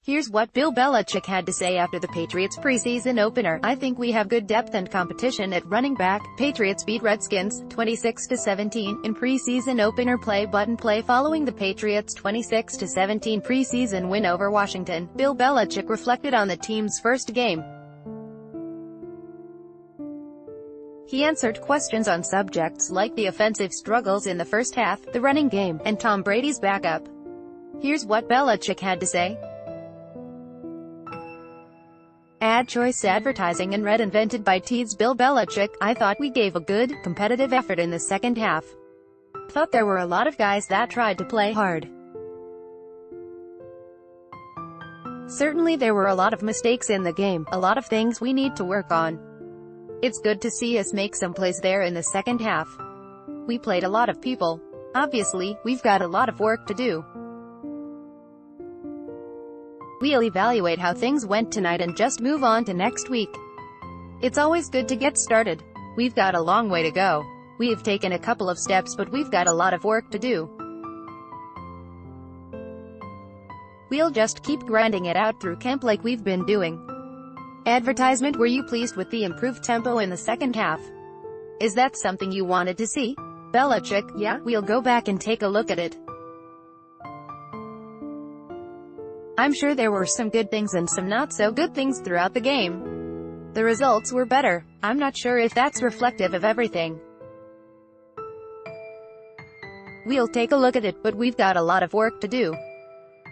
Here's what Bill Belichick had to say after the Patriots preseason opener. I think we have good depth and competition at running back. Patriots beat Redskins 26-17 in preseason opener play following the Patriots' 26-17 preseason win over Washington. Bill Belichick reflected on the team's first game. He answered questions on subjects like the offensive struggles in the first half, the running game, and Tom Brady's backup. Here's what Belichick had to say. Ad choice advertising and red invented by Teeds. Bill Belichick, I thought we gave a good, competitive effort in the second half. Thought there were a lot of guys that tried to play hard. Certainly there were a lot of mistakes in the game, a lot of things we need to work on. It's good to see us make some plays there in the second half. We played a lot of people. Obviously, we've got a lot of work to do. We'll evaluate how things went tonight and just move on to next week. It's always good to get started. We've got a long way to go. We've taken a couple of steps, but we've got a lot of work to do. We'll just keep grinding it out through camp like we've been doing. Advertisement. Were you pleased with the improved tempo in the second half? Is that something you wanted to see? Belichick, yeah, we'll go back and take a look at it. I'm sure there were some good things and some not so good things throughout the game. The results were better. I'm not sure if that's reflective of everything. We'll take a look at it, but we've got a lot of work to do.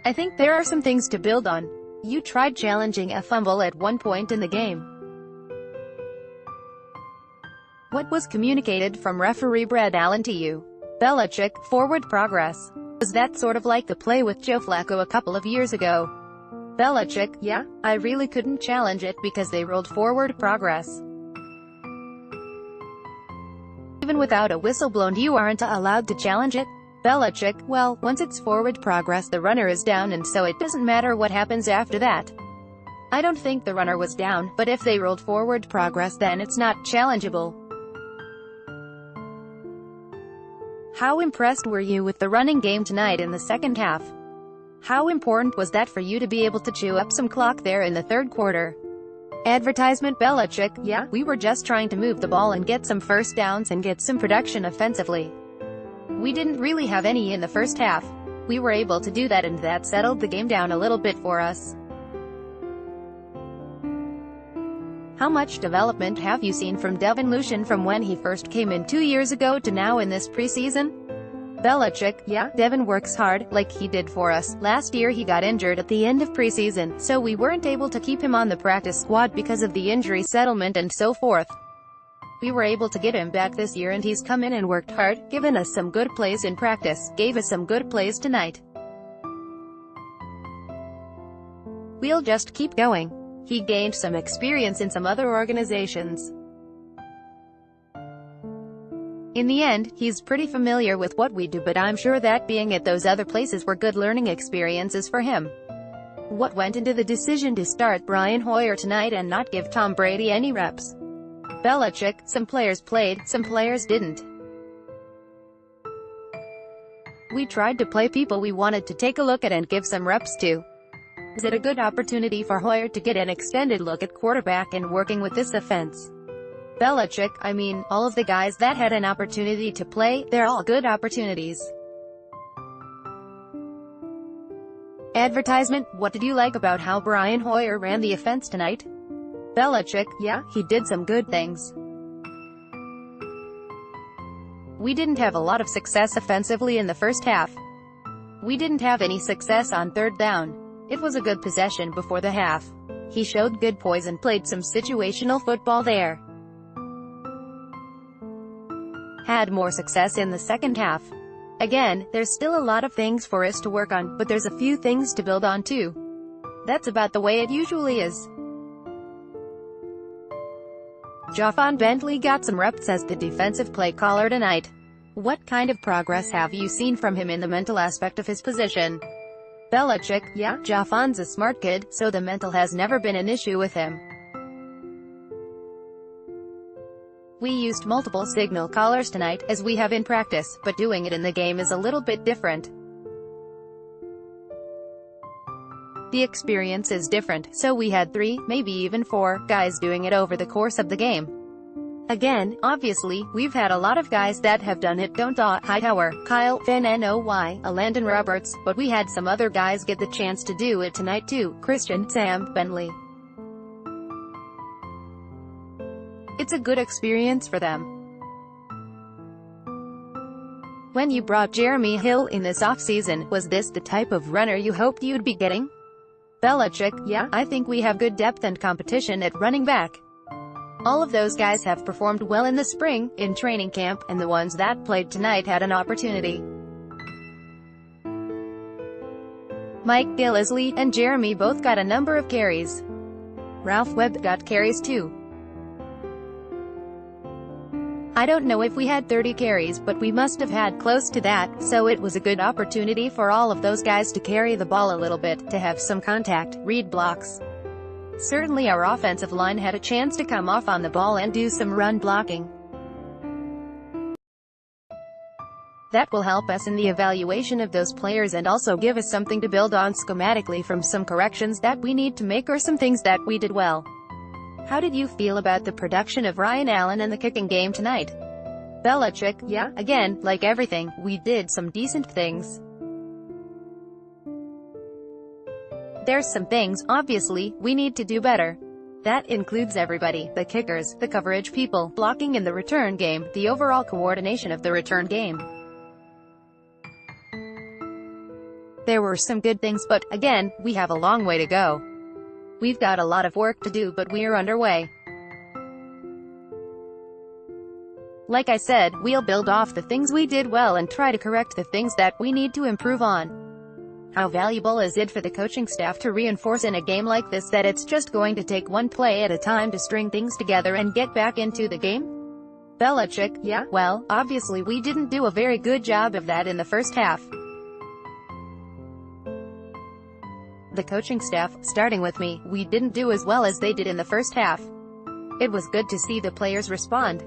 I think there are some things to build on. You tried challenging a fumble at one point in the game. What was communicated from referee Brad Allen to you? Belichick, forward progress. Was that sort of like the play with Joe Flacco a couple of years ago? Belichick, yeah, I really couldn't challenge it because they rolled forward progress. Even without a whistle blown, you aren't allowed to challenge it? Belichick, well, once it's forward progress the runner is down and so it doesn't matter what happens after that. I don't think the runner was down, but if they rolled forward progress then it's not challengeable. How impressed were you with the running game tonight in the second half? How important was that for you to be able to chew up some clock there in the third quarter? Advertisement. Belichick, yeah, we were just trying to move the ball and get some first downs and get some production offensively. We didn't really have any in the first half. We were able to do that and that settled the game down a little bit for us. How much development have you seen from Devin Lucien from when he first came in 2 years ago to now in this preseason? Belichick, yeah, Devin works hard, like he did for us. Last year he got injured at the end of preseason, so we weren't able to keep him on the practice squad because of the injury settlement and so forth. We were able to get him back this year and he's come in and worked hard, given us some good plays in practice, gave us some good plays tonight. We'll just keep going. He gained some experience in some other organizations. In the end, he's pretty familiar with what we do, but I'm sure that being at those other places were good learning experiences for him. What went into the decision to start Brian Hoyer tonight and not give Tom Brady any reps? Belichick, some players played, some players didn't. We tried to play people we wanted to take a look at and give some reps to. Is it a good opportunity for Hoyer to get an extended look at quarterback and working with this offense? Belichick, I mean, all of the guys that had an opportunity to play, they're all good opportunities. Advertisement. What did you like about how Brian Hoyer ran the offense tonight? Belichick, yeah, he did some good things. We didn't have a lot of success offensively in the first half. We didn't have any success on third down. It was a good possession before the half. He showed good poise and played some situational football there. Had more success in the second half. Again, there's still a lot of things for us to work on, but there's a few things to build on too. That's about the way it usually is. Ja'Von Bentley got some reps as the defensive play caller tonight. What kind of progress have you seen from him in the mental aspect of his position? Belichick, yeah, Ja'Von's a smart kid, so the mental has never been an issue with him. We used multiple signal callers tonight, as we have in practice, but doing it in the game is a little bit different. The experience is different, so we had 3, maybe even 4, guys doing it over the course of the game. Again, obviously, we've had a lot of guys that have done it, Hightower, Kyle, Finn Noy, Landon Roberts, but we had some other guys get the chance to do it tonight too, Christian, Sam, Bentley. It's a good experience for them. When you brought Jeremy Hill in this offseason, was this the type of runner you hoped you'd be getting? Belichick, yeah, I think we have good depth and competition at running back. All of those guys have performed well in the spring, in training camp, and the ones that played tonight had an opportunity. Mike Gillislee and Jeremy both got a number of carries. Ralph Webb got carries too. I don't know if we had 30 carries, but we must have had close to that, so it was a good opportunity for all of those guys to carry the ball a little bit, to have some contact, read blocks. Certainly our offensive line had a chance to come off on the ball and do some run blocking. That will help us in the evaluation of those players and also give us something to build on schematically from some corrections that we need to make or some things that we did well. How did you feel about the production of Ryan Allen and the kicking game tonight? Belichick, yeah, again, like everything, we did some decent things. There's some things, obviously, we need to do better. That includes everybody, the kickers, the coverage people, blocking in the return game, the overall coordination of the return game. There were some good things, but, again, we have a long way to go. We've got a lot of work to do, but we're underway. Like I said, we'll build off the things we did well and try to correct the things that we need to improve on. How valuable is it for the coaching staff to reinforce in a game like this that it's just going to take one play at a time to string things together and get back into the game? Belichick, yeah, well, obviously we didn't do a very good job of that in the first half. The coaching staff, starting with me, we didn't do as well as they did in the first half. It was good to see the players respond.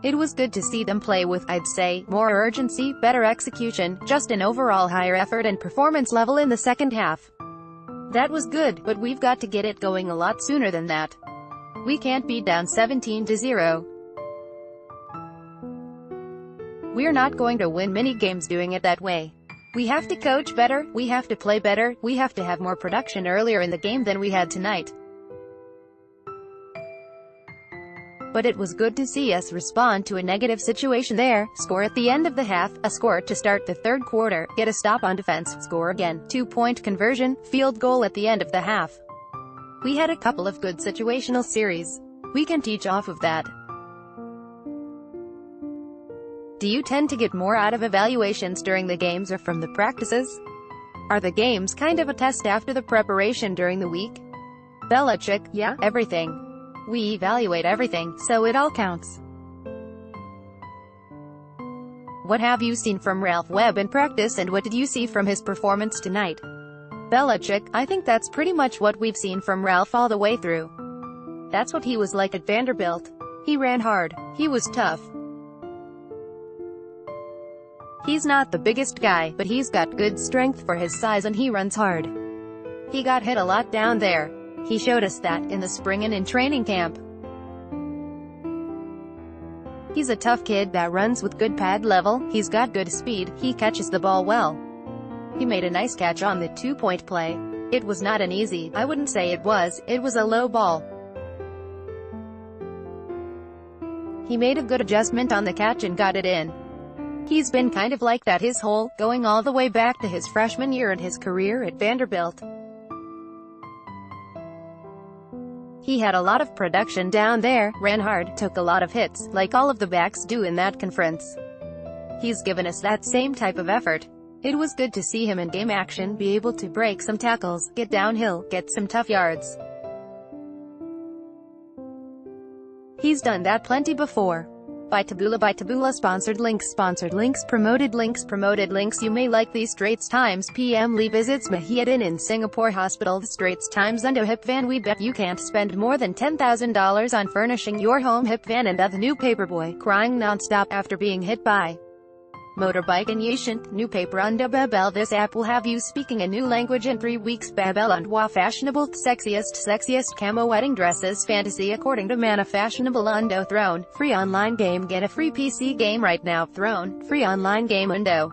It was good to see them play with, I'd say, more urgency, better execution, just an overall higher effort and performance level in the second half. That was good, but we've got to get it going a lot sooner than that. We can't be down 17-0. We're not going to win many games doing it that way. We have to coach better, we have to play better, we have to have more production earlier in the game than we had tonight. But it was good to see us respond to a negative situation there, score at the end of the half, a score to start the third quarter, get a stop on defense, score again, 2-point conversion, field goal at the end of the half. We had a couple of good situational series. We can teach off of that. Do you tend to get more out of evaluations during the games or from the practices? Are the games kind of a test after the preparation during the week? Belichick, yeah, everything. We evaluate everything, so it all counts. What have you seen from Ralph Webb in practice and what did you see from his performance tonight? Belichick, I think that's pretty much what we've seen from Ralph all the way through. That's what he was like at Vanderbilt. He ran hard. He was tough. He's not the biggest guy, but he's got good strength for his size and he runs hard. He got hit a lot down there. He showed us that in the spring and in training camp. He's a tough kid that runs with good pad level, he's got good speed, he catches the ball well. He made a nice catch on the 2-point play. It was not an easy, I wouldn't say it was a low ball. He made a good adjustment on the catch and got it in. He's been kind of like that his whole, going all the way back to his freshman year in his career at Vanderbilt. He had a lot of production down there, ran hard, took a lot of hits, like all of the backs do in that conference. He's given us that same type of effort. It was good to see him in game action, be able to break some tackles, get downhill, get some tough yards. He's done that plenty before. By Taboola sponsored links promoted links. You may like these Straits Times PM Lee visits Mahidin in Singapore hospital. The Straits Times and a hip van. We bet you can't spend more than $10,000 on furnishing your home hip van and the new paperboy crying non-stop after being hit by Motorbike and Yashant, new paper undo Babel. This app will have you speaking a new language in 3 weeks. Babel und wa fashionable, sexiest camo wedding dresses fantasy according to Mana fashionable undo Throne, free online game. Get a free PC game right now. Throne, free online game undo.